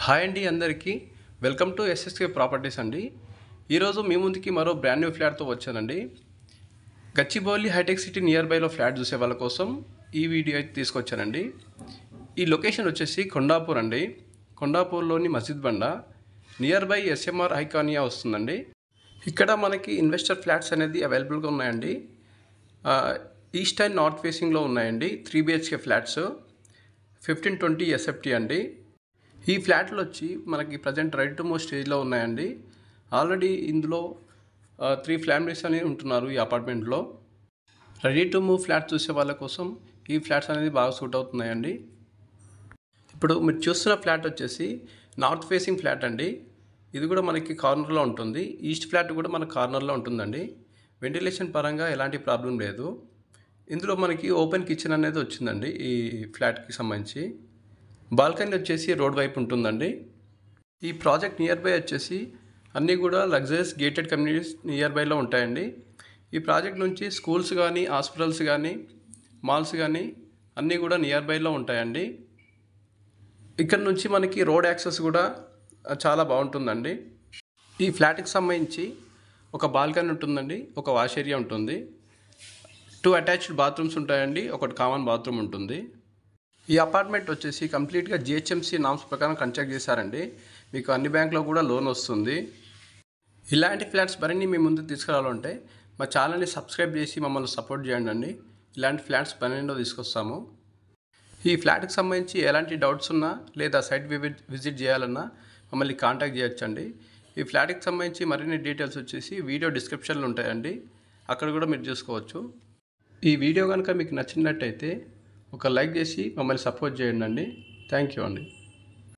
Hi అండి అందరికీ welcome to SSK properties అండి. ఈరోజు మీ ముందుకి మరో బ్రాండ్ న్యూ ఫ్లాట్తో వచ్చానండి. గచ్చిబౌలి హైటెక్ సిటీ నియర్ బైలో ఫ్లాట్ చూసే వాళ్ళ కోసం ఈ వీడియో అయితే తీసుకొచ్చానండి. ఈ లొకేషన్ వచ్చేసి కొండాపూర్ అండి. కొండాపూర్లోని మస్జిద్ బండ నియర్ బై ఎస్ఎంఆర్ ఐకానియా వస్తుందండి. ఇక్కడ మనకి ఇన్వెస్టర్ ఫ్లాట్స్ అనేది అవైలబుల్గా ఉన్నాయండి. ఈస్ట్ అండ్ నార్త్ ఫేసింగ్లో ఉన్నాయండి. 3 BHK ఫ్లాట్స్ 1520 SFT అండి. ఈ ఫ్లాట్లు వచ్చి మనకి ప్రజెంట్ రెడీ టు మూవ్ స్టేజ్లో ఉన్నాయండి. ఆల్రెడీ ఇందులో 3 ఫ్యామిలీస్ అనేవి ఉంటున్నారు ఈ అపార్ట్మెంట్లో. రెడీ టు మూవ్ ఫ్లాట్ చూసే వాళ్ళ కోసం ఈ ఫ్లాట్స్ అనేది బాగా సూట్ అవుతున్నాయండి. ఇప్పుడు మీరు చూస్తున్న ఫ్లాట్ వచ్చేసి నార్త్ ఫేసింగ్ ఫ్లాట్ అండి. ఇది కూడా మనకి కార్నర్లో ఉంటుంది. ఈస్ట్ ఫ్లాట్ కూడా మన కార్నర్లో ఉంటుందండి. వెంటిలేషన్ పరంగా ఎలాంటి ప్రాబ్లం లేదు. ఇందులో మనకి ఓపెన్ కిచెన్ అనేది వచ్చిందండి ఈ ఫ్లాట్కి సంబంధించి. బాల్కనీ వచ్చేసి రోడ్ వైపు ఉంటుందండి. ఈ ప్రాజెక్ట్ నియర్ బై వచ్చేసి అన్నీ కూడా లగ్జరీస్ గేటెడ్ కమ్యూనిటీస్ నియర్ బైలో ఉంటాయండి. ఈ ప్రాజెక్ట్ నుంచి స్కూల్స్ కానీ హాస్పిటల్స్ కానీ మాల్స్ కానీ అన్నీ కూడా నియర్ బైలో ఉంటాయండి. ఇక్కడ నుంచి మనకి రోడ్ యాక్సెస్ కూడా చాలా బాగుంటుందండి. ఈ ఫ్లాట్కి సంబంధించి ఒక బాల్కనీ ఉంటుందండి, ఒక వాష్ ఏరియా ఉంటుంది, 2 అటాచ్డ్ బాత్రూమ్స్ ఉంటాయండి, ఒకటి కామన్ బాత్రూమ్ ఉంటుంది. ఈ అపార్ట్మెంట్ వచ్చేసి కంప్లీట్గా GHMC నామ్స్ ప్రకారం కన్స్ట్రక్ట్ చేశారండి. మీకు అన్ని బ్యాంకులో కూడా లోన్ వస్తుంది. ఇలాంటి ఫ్లాట్స్ మరిన్ని మీ ముందుకు తీసుకురావాలంటే మా ఛానల్ని సబ్స్క్రైబ్ చేసి మమ్మల్ని సపోర్ట్ చేయండి అండి. ఇలాంటి ఫ్లాట్స్ 12 తీసుకొస్తాము. ఈ ఫ్లాట్కి సంబంధించి ఎలాంటి డౌట్స్ ఉన్నా లేదా సైట్ విజిట్ చేయాలన్నా మమ్మల్ని కాంటాక్ట్ చేయొచ్చండి. ఈ ఫ్లాట్కి సంబంధించి మరిన్ని డీటెయిల్స్ వచ్చేసి వీడియో డిస్క్రిప్షన్లో ఉంటాయండి, అక్కడ కూడా మీరు చూసుకోవచ్చు. ఈ వీడియో కనుక మీకు నచ్చినట్టయితే ఒక లైక్ చేసి మమ్మల్ని సపోర్ట్ చేయండి అండి. థ్యాంక్ యూ అండి.